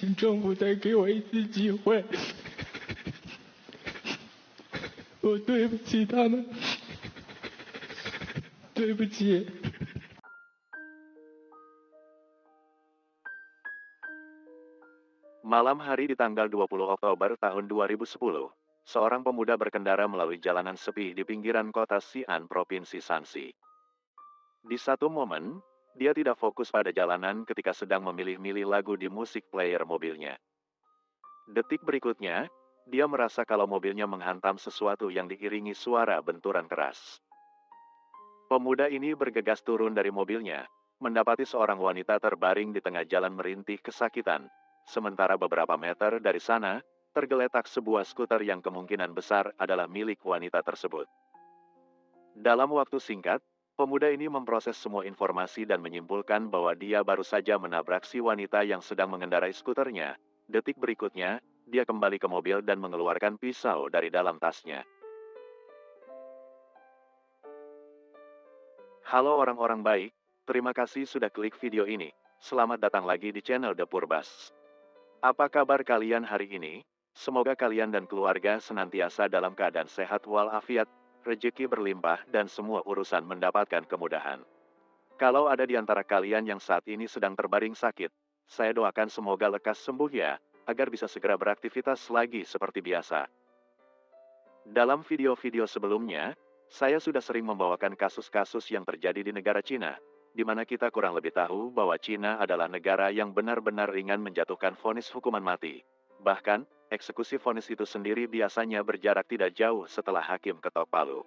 请政府再给我一次机会，我对不起他们，对不起。Malam hari di tanggal 20 Oktober tahun 2010, seorang pemuda berkendara melalui jalanan sepi di pinggiran kota Xi'an, Provinsi Shanxi. Di satu momen, dia tidak fokus pada jalanan ketika sedang memilih-milih lagu di musik player mobilnya. Detik berikutnya, dia merasa kalau mobilnya menghantam sesuatu yang diiringi suara benturan keras. Pemuda ini bergegas turun dari mobilnya, mendapati seorang wanita terbaring di tengah jalan merintih kesakitan. Sementara beberapa meter dari sana, tergeletak sebuah skuter yang kemungkinan besar adalah milik wanita tersebut. Dalam waktu singkat, pemuda ini memproses semua informasi dan menyimpulkan bahwa dia baru saja menabrak si wanita yang sedang mengendarai skuternya. Detik berikutnya, dia kembali ke mobil dan mengeluarkan pisau dari dalam tasnya. Halo orang-orang baik, terima kasih sudah klik video ini. Selamat datang lagi di channel The Purbas. Apa kabar kalian hari ini? Semoga kalian dan keluarga senantiasa dalam keadaan sehat walafiat, rezeki berlimpah dan semua urusan mendapatkan kemudahan. Kalau ada di antara kalian yang saat ini sedang terbaring sakit, saya doakan semoga lekas sembuh ya, agar bisa segera beraktivitas lagi seperti biasa. Dalam video-video sebelumnya, saya sudah sering membawakan kasus-kasus yang terjadi di negara Cina, di mana kita kurang lebih tahu bahwa Cina adalah negara yang benar-benar ringan menjatuhkan vonis hukuman mati. Bahkan, eksekusi vonis itu sendiri biasanya berjarak tidak jauh setelah hakim ketok palu.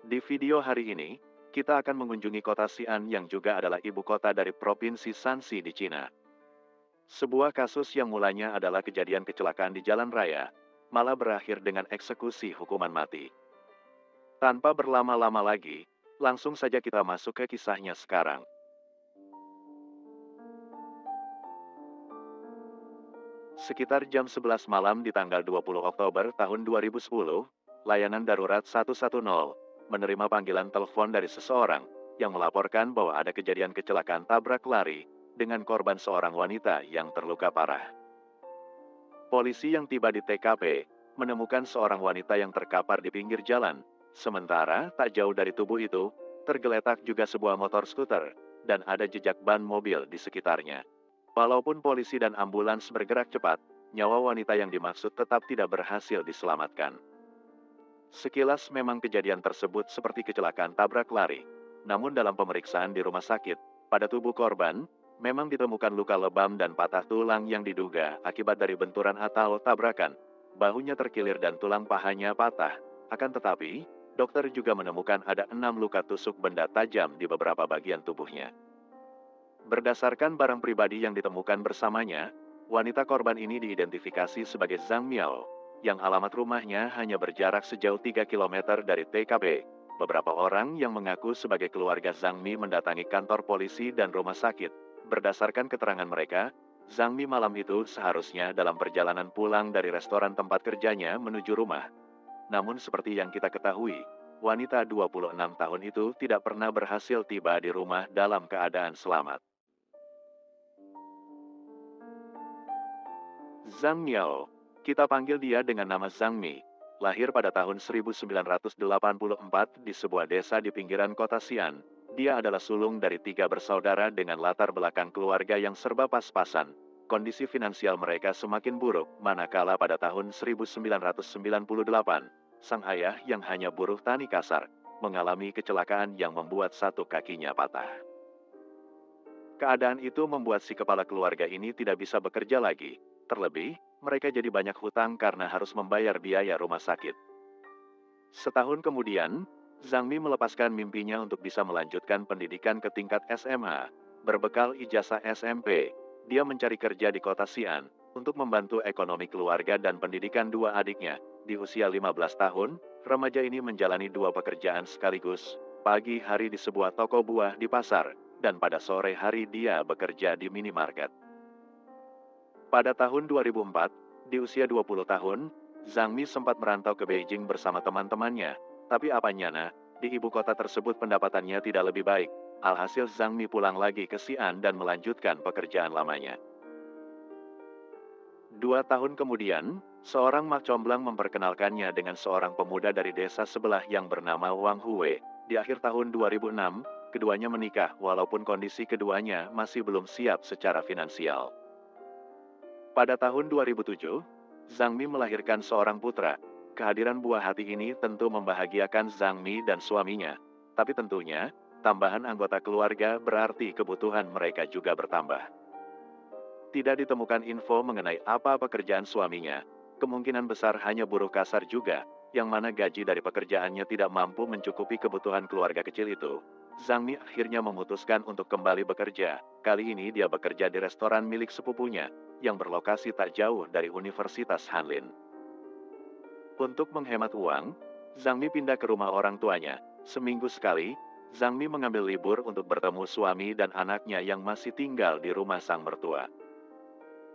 Di video hari ini, kita akan mengunjungi kota Xi'an yang juga adalah ibu kota dari Provinsi Shanxi di Cina. Sebuah kasus yang mulanya adalah kejadian kecelakaan di jalan raya, malah berakhir dengan eksekusi hukuman mati. Tanpa berlama-lama lagi, langsung saja kita masuk ke kisahnya sekarang. Sekitar jam 11 malam di tanggal 20 Oktober tahun 2010, layanan darurat 110 menerima panggilan telepon dari seseorang yang melaporkan bahwa ada kejadian kecelakaan tabrak lari dengan korban seorang wanita yang terluka parah. Polisi yang tiba di TKP menemukan seorang wanita yang terkapar di pinggir jalan. Sementara, tak jauh dari tubuh itu, tergeletak juga sebuah motor skuter, dan ada jejak ban mobil di sekitarnya. Walaupun polisi dan ambulans bergerak cepat, nyawa wanita yang dimaksud tetap tidak berhasil diselamatkan. Sekilas memang kejadian tersebut seperti kecelakaan tabrak lari. Namun dalam pemeriksaan di rumah sakit, pada tubuh korban, memang ditemukan luka lebam dan patah tulang yang diduga akibat dari benturan atau tabrakan. Bahunya terkilir dan tulang pahanya patah. Akan tetapi, dokter juga menemukan ada 6 luka tusuk benda tajam di beberapa bagian tubuhnya. Berdasarkan barang pribadi yang ditemukan bersamanya, wanita korban ini diidentifikasi sebagai Zhang Miao, yang alamat rumahnya hanya berjarak sejauh 3 km dari TKP. Beberapa orang yang mengaku sebagai keluarga Zhang Mi mendatangi kantor polisi dan rumah sakit. Berdasarkan keterangan mereka, Zhang Mi malam itu seharusnya dalam perjalanan pulang dari restoran tempat kerjanya menuju rumah. Namun seperti yang kita ketahui, wanita 26 tahun itu tidak pernah berhasil tiba di rumah dalam keadaan selamat. Zhang Miao, kita panggil dia dengan nama Zhang Mi, lahir pada tahun 1984 di sebuah desa di pinggiran kota Xi'an. Dia adalah sulung dari 3 bersaudara dengan latar belakang keluarga yang serba pas-pasan. Kondisi finansial mereka semakin buruk, manakala pada tahun 1998, sang ayah yang hanya buruh tani kasar, mengalami kecelakaan yang membuat satu kakinya patah. Keadaan itu membuat si kepala keluarga ini tidak bisa bekerja lagi. Terlebih, mereka jadi banyak hutang karena harus membayar biaya rumah sakit. Setahun kemudian, Zhang Mi melepaskan mimpinya untuk bisa melanjutkan pendidikan ke tingkat SMA. Berbekal ijazah SMP, dia mencari kerja di kota Xi'an untuk membantu ekonomi keluarga dan pendidikan 2 adiknya. Di usia 15 tahun, remaja ini menjalani 2 pekerjaan sekaligus. Pagi hari di sebuah toko buah di pasar, dan pada sore hari dia bekerja di minimarket. Pada tahun 2004, di usia 20 tahun, Zhang Mi sempat merantau ke Beijing bersama teman-temannya. Tapi apanya, di ibu kota tersebut pendapatannya tidak lebih baik. Alhasil Zhang Mi pulang lagi ke Xi'an dan melanjutkan pekerjaan lamanya. 2 tahun kemudian, seorang mak comblang memperkenalkannya dengan seorang pemuda dari desa sebelah yang bernama Wang Hue. Di akhir tahun 2006, keduanya menikah walaupun kondisi keduanya masih belum siap secara finansial. Pada tahun 2007, Zhang Mi melahirkan seorang putra. Kehadiran buah hati ini tentu membahagiakan Zhang Mi dan suaminya. Tapi tentunya, tambahan anggota keluarga berarti kebutuhan mereka juga bertambah. Tidak ditemukan info mengenai apa pekerjaan suaminya. Kemungkinan besar hanya buruh kasar juga, yang mana gaji dari pekerjaannya tidak mampu mencukupi kebutuhan keluarga kecil itu. Zhang Mi akhirnya memutuskan untuk kembali bekerja. Kali ini dia bekerja di restoran milik sepupunya, yang berlokasi tak jauh dari Universitas Hanlin. Untuk menghemat uang, Zhang Mi pindah ke rumah orang tuanya. Seminggu sekali, Zhang Mi mengambil libur untuk bertemu suami dan anaknya yang masih tinggal di rumah sang mertua.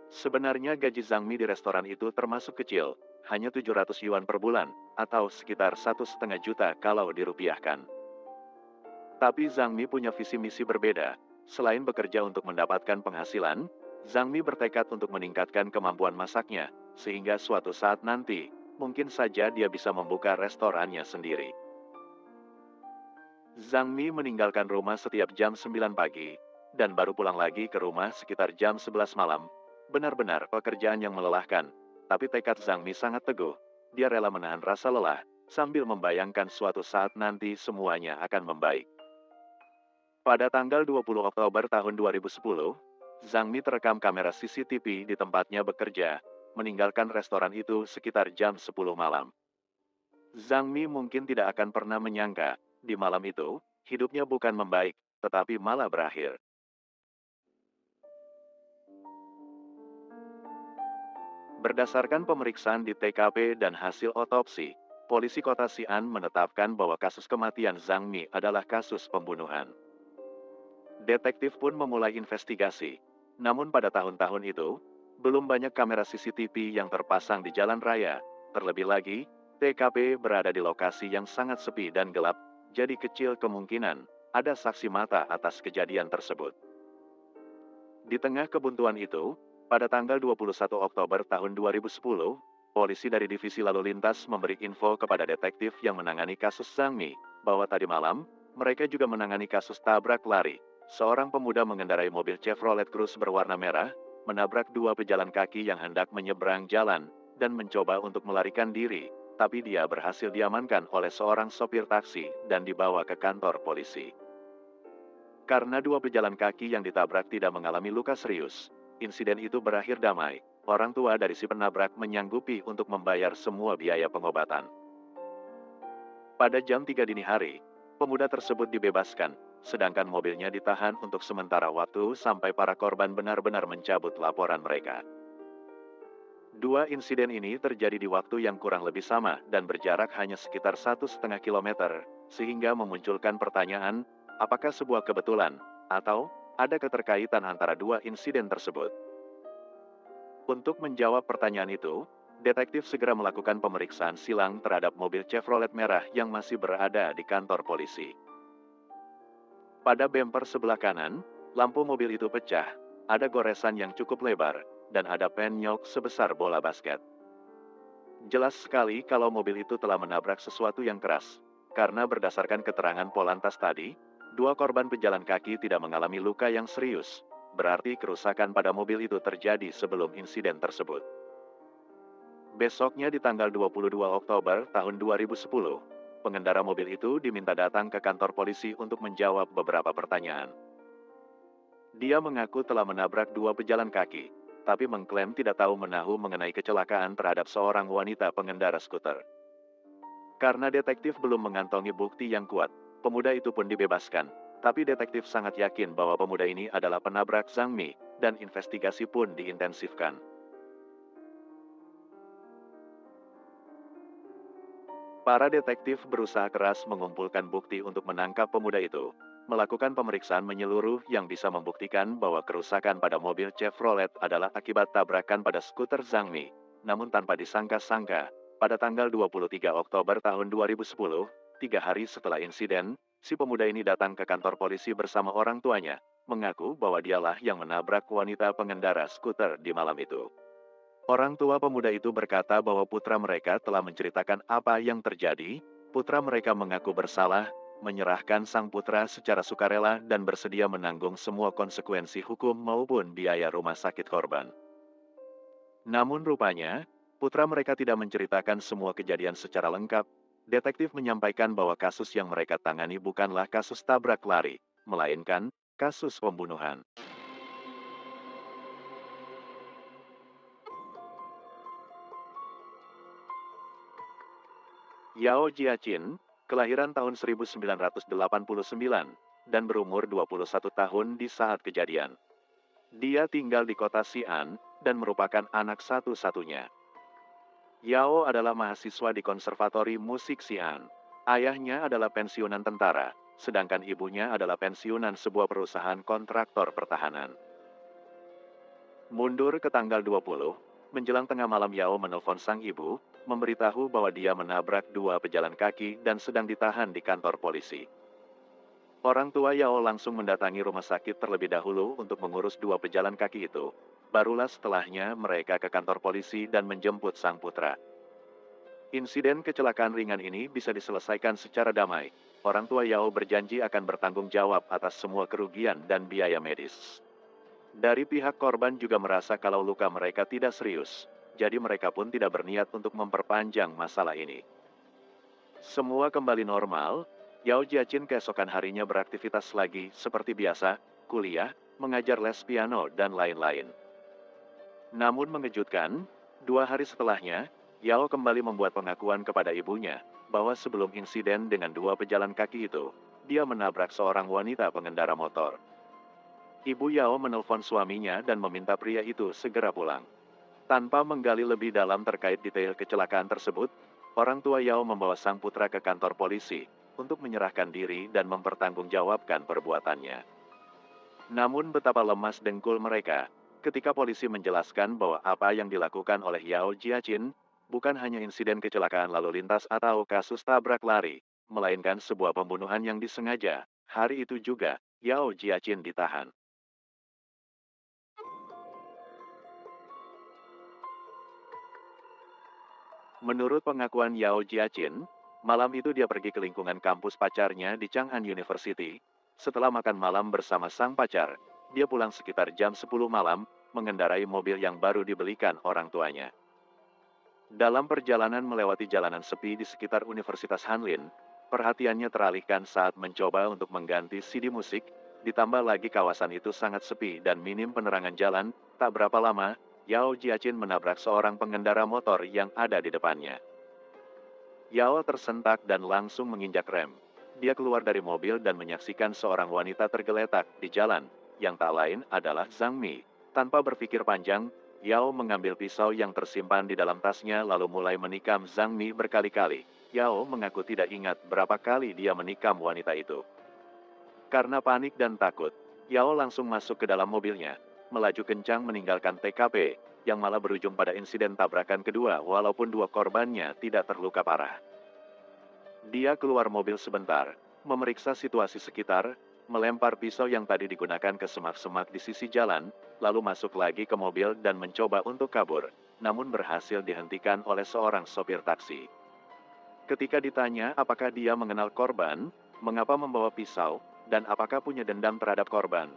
Sebenarnya gaji Zhang Mi di restoran itu termasuk kecil, hanya 700 yuan per bulan, atau sekitar 1,5 juta kalau dirupiahkan. Tapi Zhang Mi punya visi misi berbeda. Selain bekerja untuk mendapatkan penghasilan, Zhang Mi bertekad untuk meningkatkan kemampuan masaknya, sehingga suatu saat nanti, mungkin saja dia bisa membuka restorannya sendiri. Zhang Mi meninggalkan rumah setiap jam 9 pagi, dan baru pulang lagi ke rumah sekitar jam 11 malam. Benar-benar pekerjaan yang melelahkan, tapi tekad Zhang Mi sangat teguh. Dia rela menahan rasa lelah, sambil membayangkan suatu saat nanti semuanya akan membaik. Pada tanggal 20 Oktober tahun 2010, Zhang Mi terekam kamera CCTV di tempatnya bekerja, meninggalkan restoran itu sekitar jam 10 malam. Zhang Mi mungkin tidak akan pernah menyangka, di malam itu, hidupnya bukan membaik, tetapi malah berakhir. Berdasarkan pemeriksaan di TKP dan hasil otopsi, polisi kota Xi'an menetapkan bahwa kasus kematian Zhang Mi adalah kasus pembunuhan. Detektif pun memulai investigasi. Namun pada tahun-tahun itu, belum banyak kamera CCTV yang terpasang di jalan raya. Terlebih lagi, TKP berada di lokasi yang sangat sepi dan gelap, jadi kecil kemungkinan ada saksi mata atas kejadian tersebut. Di tengah kebuntuan itu, pada tanggal 21 Oktober tahun 2010, polisi dari Divisi Lalu Lintas memberi info kepada detektif yang menangani kasus Zhang Mi, bahwa tadi malam, mereka juga menangani kasus tabrak lari. Seorang pemuda mengendarai mobil Chevrolet Cruze berwarna merah, menabrak dua pejalan kaki yang hendak menyeberang jalan, dan mencoba untuk melarikan diri, tapi dia berhasil diamankan oleh seorang sopir taksi dan dibawa ke kantor polisi. Karena dua pejalan kaki yang ditabrak tidak mengalami luka serius, insiden itu berakhir damai. Orang tua dari si penabrak menyanggupi untuk membayar semua biaya pengobatan. Pada jam 3 dini hari, pemuda tersebut dibebaskan, sedangkan mobilnya ditahan untuk sementara waktu sampai para korban benar-benar mencabut laporan mereka. Dua insiden ini terjadi di waktu yang kurang lebih sama dan berjarak hanya sekitar 1,5 kilometer, sehingga memunculkan pertanyaan, apakah sebuah kebetulan, atau ada keterkaitan antara dua insiden tersebut? Untuk menjawab pertanyaan itu, detektif segera melakukan pemeriksaan silang terhadap mobil Chevrolet merah yang masih berada di kantor polisi. Pada bemper sebelah kanan, lampu mobil itu pecah, ada goresan yang cukup lebar, dan ada penyok sebesar bola basket. Jelas sekali kalau mobil itu telah menabrak sesuatu yang keras, karena berdasarkan keterangan Polantas tadi, dua korban pejalan kaki tidak mengalami luka yang serius, berarti kerusakan pada mobil itu terjadi sebelum insiden tersebut. Besoknya di tanggal 22 Oktober tahun 2010, pengendara mobil itu diminta datang ke kantor polisi untuk menjawab beberapa pertanyaan. Dia mengaku telah menabrak dua pejalan kaki, tapi mengklaim tidak tahu menahu mengenai kecelakaan terhadap seorang wanita pengendara skuter. Karena detektif belum mengantongi bukti yang kuat, pemuda itu pun dibebaskan, tapi detektif sangat yakin bahwa pemuda ini adalah penabrak Zhang Mi, dan investigasi pun diintensifkan. Para detektif berusaha keras mengumpulkan bukti untuk menangkap pemuda itu, melakukan pemeriksaan menyeluruh yang bisa membuktikan bahwa kerusakan pada mobil Chevrolet adalah akibat tabrakan pada skuter Zhang Mi. Namun tanpa disangka-sangka, pada tanggal 23 Oktober tahun 2010, 3 hari setelah insiden, si pemuda ini datang ke kantor polisi bersama orang tuanya, mengaku bahwa dialah yang menabrak wanita pengendara skuter di malam itu. Orang tua pemuda itu berkata bahwa putra mereka telah menceritakan apa yang terjadi. Putra mereka mengaku bersalah, menyerahkan sang putra secara sukarela dan bersedia menanggung semua konsekuensi hukum maupun biaya rumah sakit korban. Namun rupanya, putra mereka tidak menceritakan semua kejadian secara lengkap. Detektif menyampaikan bahwa kasus yang mereka tangani bukanlah kasus tabrak lari, melainkan kasus pembunuhan. Yao Jiaqin, kelahiran tahun 1989 dan berumur 21 tahun di saat kejadian. Dia tinggal di kota Xi'an dan merupakan anak satu-satunya. Yao adalah mahasiswa di Konservatori Musik Xi'an. Ayahnya adalah pensiunan tentara, sedangkan ibunya adalah pensiunan sebuah perusahaan kontraktor pertahanan. Mundur ke tanggal 20, menjelang tengah malam Yao menelpon sang ibu, memberitahu bahwa dia menabrak dua pejalan kaki dan sedang ditahan di kantor polisi. Orang tua Yao langsung mendatangi rumah sakit terlebih dahulu untuk mengurus dua pejalan kaki itu. Barulah setelahnya mereka ke kantor polisi dan menjemput sang putra. Insiden kecelakaan ringan ini bisa diselesaikan secara damai. Orang tua Yao berjanji akan bertanggung jawab atas semua kerugian dan biaya medis. Dari pihak korban juga merasa kalau luka mereka tidak serius, jadi mereka pun tidak berniat untuk memperpanjang masalah ini. Semua kembali normal, Yao Jiaqin keesokan harinya beraktivitas lagi seperti biasa, kuliah, mengajar les piano, dan lain-lain. Namun mengejutkan, 2 hari setelahnya, Yao kembali membuat pengakuan kepada ibunya, bahwa sebelum insiden dengan dua pejalan kaki itu, dia menabrak seorang wanita pengendara motor. Ibu Yao menelpon suaminya dan meminta pria itu segera pulang. Tanpa menggali lebih dalam terkait detail kecelakaan tersebut, orang tua Yao membawa sang putra ke kantor polisi untuk menyerahkan diri dan mempertanggungjawabkan perbuatannya. Namun betapa lemas dengkul mereka ketika polisi menjelaskan bahwa apa yang dilakukan oleh Yao Jiaqin bukan hanya insiden kecelakaan lalu lintas atau kasus tabrak lari, melainkan sebuah pembunuhan yang disengaja. Hari itu juga, Yao Jiaqin ditahan. Menurut pengakuan Yao Jiaqin, malam itu dia pergi ke lingkungan kampus pacarnya di Chang'an University. Setelah makan malam bersama sang pacar, dia pulang sekitar jam 10 malam, mengendarai mobil yang baru dibelikan orang tuanya. Dalam perjalanan melewati jalanan sepi di sekitar Universitas Hanlin, perhatiannya teralihkan saat mencoba untuk mengganti CD musik, ditambah lagi kawasan itu sangat sepi dan minim penerangan jalan. Tak berapa lama, Yao Jiaqin menabrak seorang pengendara motor yang ada di depannya. Yao tersentak dan langsung menginjak rem. Dia keluar dari mobil dan menyaksikan seorang wanita tergeletak di jalan, yang tak lain adalah Zhang Mi. Tanpa berpikir panjang, Yao mengambil pisau yang tersimpan di dalam tasnya lalu mulai menikam Zhang Mi berkali-kali. Yao mengaku tidak ingat berapa kali dia menikam wanita itu. Karena panik dan takut, Yao langsung masuk ke dalam mobilnya, melaju kencang meninggalkan TKP, yang malah berujung pada insiden tabrakan kedua walaupun dua korbannya tidak terluka parah. Dia keluar mobil sebentar, memeriksa situasi sekitar, melempar pisau yang tadi digunakan ke semak-semak di sisi jalan, lalu masuk lagi ke mobil dan mencoba untuk kabur, namun berhasil dihentikan oleh seorang sopir taksi. Ketika ditanya apakah dia mengenal korban, mengapa membawa pisau, dan apakah punya dendam terhadap korban,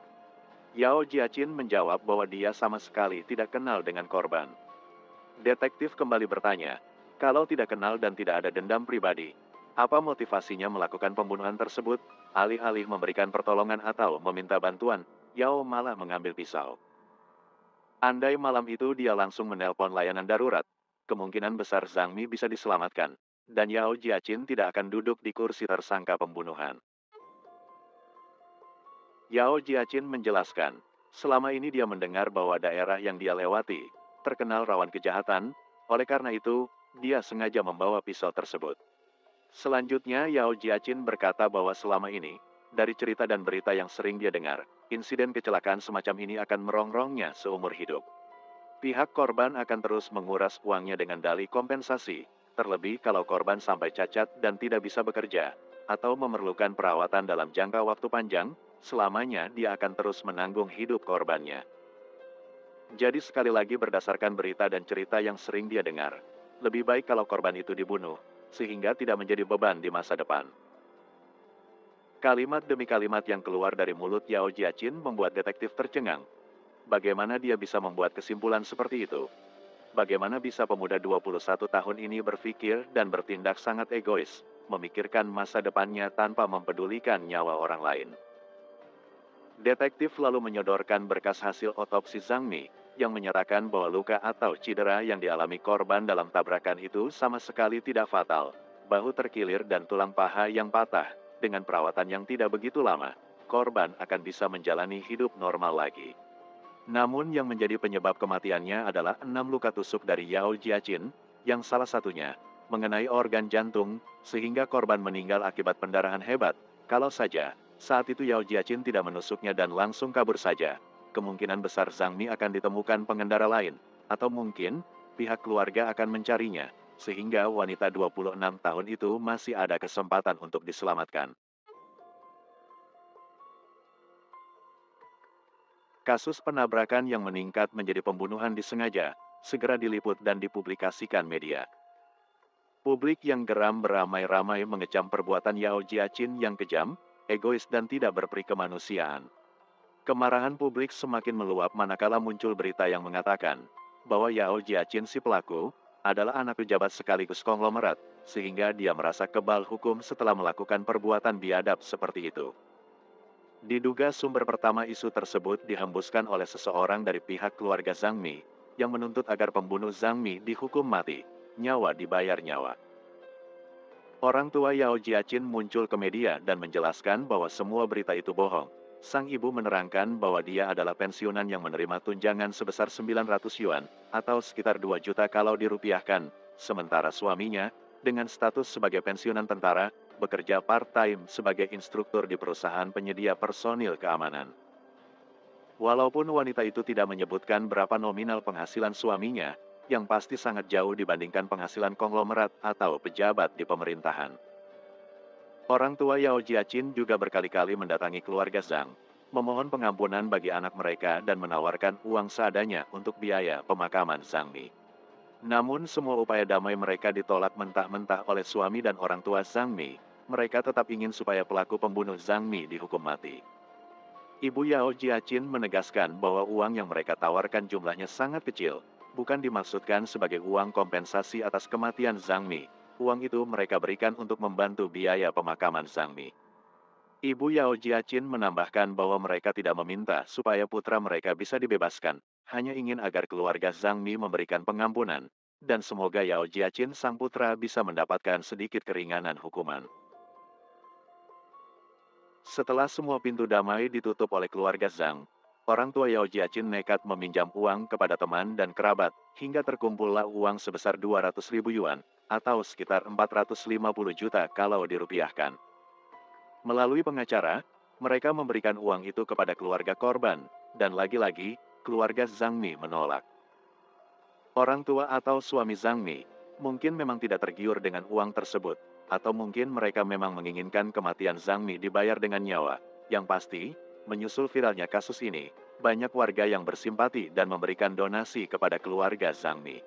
Yao Jiaqin menjawab bahwa dia sama sekali tidak kenal dengan korban. Detektif kembali bertanya, kalau tidak kenal dan tidak ada dendam pribadi, apa motivasinya melakukan pembunuhan tersebut? Alih-alih memberikan pertolongan atau meminta bantuan, Yao malah mengambil pisau. Andai malam itu dia langsung menelpon layanan darurat, kemungkinan besar Zhang Mi bisa diselamatkan, dan Yao Jiaqin tidak akan duduk di kursi tersangka pembunuhan. Yao Jiaqin menjelaskan, selama ini dia mendengar bahwa daerah yang dia lewati terkenal rawan kejahatan, oleh karena itu, dia sengaja membawa pisau tersebut. Selanjutnya, Yao Jiaqin berkata bahwa selama ini, dari cerita dan berita yang sering dia dengar, insiden kecelakaan semacam ini akan merongrongnya seumur hidup. Pihak korban akan terus menguras uangnya dengan dalih kompensasi, terlebih kalau korban sampai cacat dan tidak bisa bekerja, atau memerlukan perawatan dalam jangka waktu panjang, selamanya dia akan terus menanggung hidup korbannya. Jadi sekali lagi berdasarkan berita dan cerita yang sering dia dengar, lebih baik kalau korban itu dibunuh, sehingga tidak menjadi beban di masa depan. Kalimat demi kalimat yang keluar dari mulut Yao Jiaqin membuat detektif tercengang. Bagaimana dia bisa membuat kesimpulan seperti itu? Bagaimana bisa pemuda 21 tahun ini berpikir dan bertindak sangat egois, memikirkan masa depannya tanpa mempedulikan nyawa orang lain? Detektif lalu menyodorkan berkas hasil otopsi Zhang Mi, yang menyatakan bahwa luka atau cedera yang dialami korban dalam tabrakan itu sama sekali tidak fatal. Bahu terkilir dan tulang paha yang patah, dengan perawatan yang tidak begitu lama, korban akan bisa menjalani hidup normal lagi. Namun yang menjadi penyebab kematiannya adalah 6 luka tusuk dari Yao Jiaqin, yang salah satunya mengenai organ jantung, sehingga korban meninggal akibat pendarahan hebat. Kalau saja saat itu Yao Jiaqin tidak menusuknya dan langsung kabur saja, kemungkinan besar Zhang Mi akan ditemukan pengendara lain, atau mungkin pihak keluarga akan mencarinya, sehingga wanita 26 tahun itu masih ada kesempatan untuk diselamatkan. Kasus penabrakan yang meningkat menjadi pembunuhan disengaja, segera diliput dan dipublikasikan media. Publik yang geram beramai-ramai mengecam perbuatan Yao Jiaqin yang kejam, egois dan tidak berperi kemanusiaan. Kemarahan publik semakin meluap manakala muncul berita yang mengatakan bahwa Yao Jiaqin si pelaku adalah anak pejabat sekaligus konglomerat, sehingga dia merasa kebal hukum setelah melakukan perbuatan biadab seperti itu. Diduga sumber pertama isu tersebut dihembuskan oleh seseorang dari pihak keluarga Zhang Mi, yang menuntut agar pembunuh Zhang Mi dihukum mati, nyawa dibayar nyawa. Orang tua Yao Jiaqin muncul ke media dan menjelaskan bahwa semua berita itu bohong. Sang ibu menerangkan bahwa dia adalah pensiunan yang menerima tunjangan sebesar 900 yuan, atau sekitar 2 juta kalau dirupiahkan, sementara suaminya, dengan status sebagai pensiunan tentara, bekerja part-time sebagai instruktur di perusahaan penyedia personil keamanan. Walaupun wanita itu tidak menyebutkan berapa nominal penghasilan suaminya, yang pasti sangat jauh dibandingkan penghasilan konglomerat atau pejabat di pemerintahan. Orang tua Yao Jiaqin juga berkali-kali mendatangi keluarga Zhang, memohon pengampunan bagi anak mereka dan menawarkan uang seadanya untuk biaya pemakaman Zhang Mi. Namun semua upaya damai mereka ditolak mentah-mentah oleh suami dan orang tua Zhang Mi. Mereka tetap ingin supaya pelaku pembunuh Zhang Mi dihukum mati. Ibu Yao Jiaqin menegaskan bahwa uang yang mereka tawarkan jumlahnya sangat kecil, bukan dimaksudkan sebagai uang kompensasi atas kematian Zhang Mi. Uang itu mereka berikan untuk membantu biaya pemakaman Zhang Mi. Ibu Yao Jiaqin menambahkan bahwa mereka tidak meminta supaya putra mereka bisa dibebaskan, hanya ingin agar keluarga Zhang Mi memberikan pengampunan, dan semoga Yao Jiaqin sang putra bisa mendapatkan sedikit keringanan hukuman. Setelah semua pintu damai ditutup oleh keluarga Zhang, orang tua Yao Jiaqin nekat meminjam uang kepada teman dan kerabat, hingga terkumpullah uang sebesar 200.000 yuan, atau sekitar 450 juta kalau dirupiahkan. Melalui pengacara, mereka memberikan uang itu kepada keluarga korban, dan lagi-lagi, keluarga Zhang Mi menolak. Orang tua atau suami Zhang Mi mungkin memang tidak tergiur dengan uang tersebut, atau mungkin mereka memang menginginkan kematian Zhang Mi dibayar dengan nyawa. Yang pasti, menyusul viralnya kasus ini, banyak warga yang bersimpati dan memberikan donasi kepada keluarga Zhang Mi.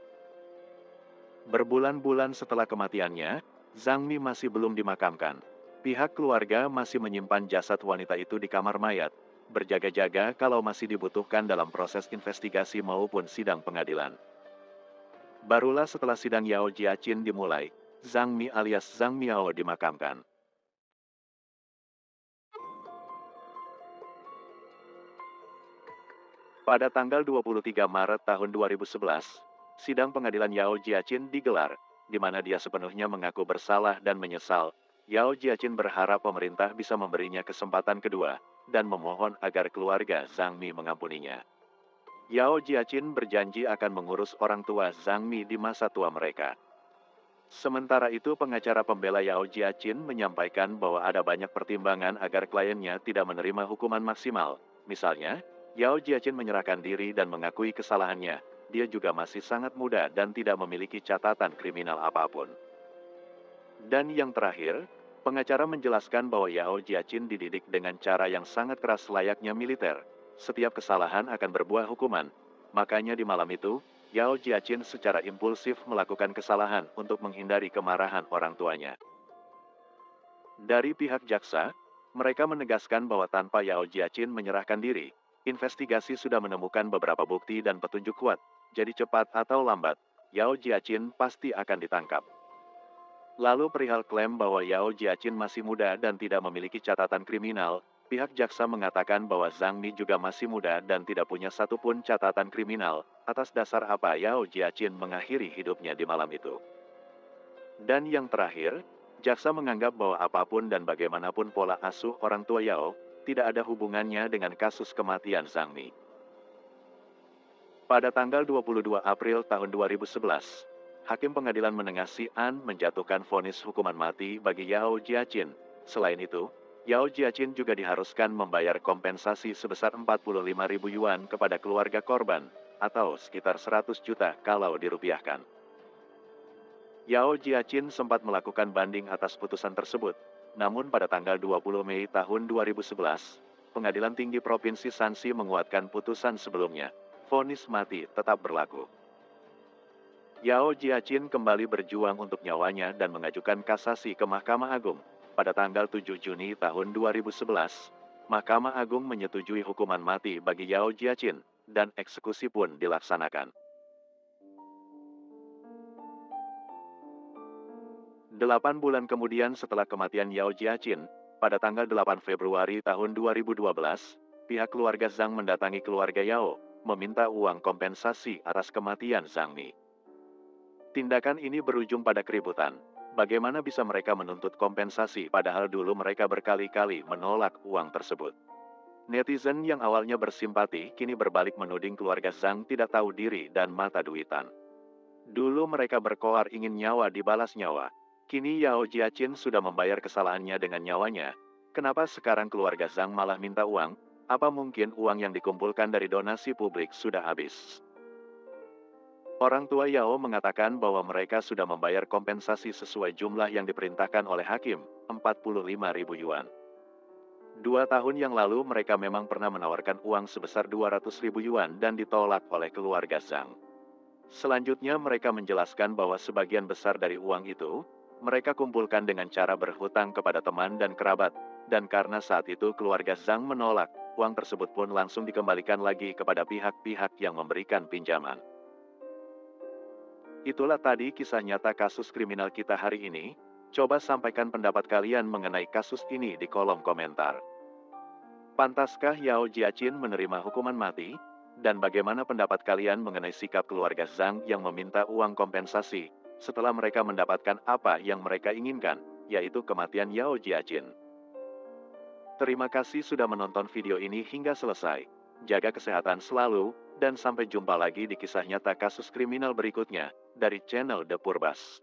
Berbulan-bulan setelah kematiannya, Zhang Mi masih belum dimakamkan. Pihak keluarga masih menyimpan jasad wanita itu di kamar mayat, berjaga-jaga kalau masih dibutuhkan dalam proses investigasi maupun sidang pengadilan. Barulah setelah sidang Yao Jiaqin dimulai, Zhang Mi alias Zhang Miao dimakamkan. Pada tanggal 23 Maret tahun 2011, sidang pengadilan Yao Jiaqin digelar, di mana dia sepenuhnya mengaku bersalah dan menyesal. Yao Jiaqin berharap pemerintah bisa memberinya kesempatan kedua, dan memohon agar keluarga Zhang Mi mengampuninya. Yao Jiaqin berjanji akan mengurus orang tua Zhang Mi di masa tua mereka. Sementara itu pengacara pembela Yao Jiaqin menyampaikan bahwa ada banyak pertimbangan agar kliennya tidak menerima hukuman maksimal. Misalnya, Yao Jiaqin menyerahkan diri dan mengakui kesalahannya. Dia juga masih sangat muda dan tidak memiliki catatan kriminal apapun. Dan yang terakhir, pengacara menjelaskan bahwa Yao Jiaqin dididik dengan cara yang sangat keras layaknya militer. Setiap kesalahan akan berbuah hukuman. Makanya di malam itu, Yao Jiaqin secara impulsif melakukan kesalahan untuk menghindari kemarahan orang tuanya. Dari pihak jaksa, mereka menegaskan bahwa tanpa Yao Jiaqin menyerahkan diri, investigasi sudah menemukan beberapa bukti dan petunjuk kuat, jadi cepat atau lambat, Yao Jiaqin pasti akan ditangkap. Lalu perihal klaim bahwa Yao Jiaqin masih muda dan tidak memiliki catatan kriminal, pihak jaksa mengatakan bahwa Zhang Mi juga masih muda dan tidak punya satupun catatan kriminal, atas dasar apa Yao Jiaqin mengakhiri hidupnya di malam itu. Dan yang terakhir, jaksa menganggap bahwa apapun dan bagaimanapun pola asuh orang tua Yao, tidak ada hubungannya dengan kasus kematian Zhang Mi. Pada tanggal 22 April tahun 2011, Hakim Pengadilan Menengah Xi'an menjatuhkan vonis hukuman mati bagi Yao Jiaqin. Selain itu, Yao Jiaqin juga diharuskan membayar kompensasi sebesar 45.000 yuan kepada keluarga korban, atau sekitar 100 juta kalau dirupiahkan. Yao Jiaqin sempat melakukan banding atas putusan tersebut, namun pada tanggal 20 Mei tahun 2011, Pengadilan Tinggi Provinsi Shanxi menguatkan putusan sebelumnya, vonis mati tetap berlaku. Yao Jiaqin kembali berjuang untuk nyawanya dan mengajukan kasasi ke Mahkamah Agung. Pada tanggal 7 Juni tahun 2011, Mahkamah Agung menyetujui hukuman mati bagi Yao Jiaqin, dan eksekusi pun dilaksanakan. 8 bulan kemudian setelah kematian Yao Jiaqin, pada tanggal 8 Februari tahun 2012, pihak keluarga Zhang mendatangi keluarga Yao, meminta uang kompensasi atas kematian Zhang Mi. Tindakan ini berujung pada keributan. Bagaimana bisa mereka menuntut kompensasi padahal dulu mereka berkali-kali menolak uang tersebut? Netizen yang awalnya bersimpati kini berbalik menuding keluarga Zhang tidak tahu diri dan mata duitan. Dulu mereka berkoar ingin nyawa dibalas nyawa. Kini Yao Jiaqin sudah membayar kesalahannya dengan nyawanya. Kenapa sekarang keluarga Zhang malah minta uang? Apa mungkin uang yang dikumpulkan dari donasi publik sudah habis? Orang tua Yao mengatakan bahwa mereka sudah membayar kompensasi sesuai jumlah yang diperintahkan oleh hakim, 45.000 yuan. 2 tahun yang lalu mereka memang pernah menawarkan uang sebesar 200.000 yuan dan ditolak oleh keluarga Zhang. Selanjutnya mereka menjelaskan bahwa sebagian besar dari uang itu, mereka kumpulkan dengan cara berhutang kepada teman dan kerabat, dan karena saat itu keluarga Zhang menolak, uang tersebut pun langsung dikembalikan lagi kepada pihak-pihak yang memberikan pinjaman. Itulah tadi kisah nyata kasus kriminal kita hari ini. Coba sampaikan pendapat kalian mengenai kasus ini di kolom komentar. Pantaskah Yao Jiaqin menerima hukuman mati? Dan bagaimana pendapat kalian mengenai sikap keluarga Zhang yang meminta uang kompensasi setelah mereka mendapatkan apa yang mereka inginkan, yaitu kematian Yao Jiaqin? Terima kasih sudah menonton video ini hingga selesai. Jaga kesehatan selalu, dan sampai jumpa lagi di kisah nyata kasus kriminal berikutnya, dari channel The Purbas.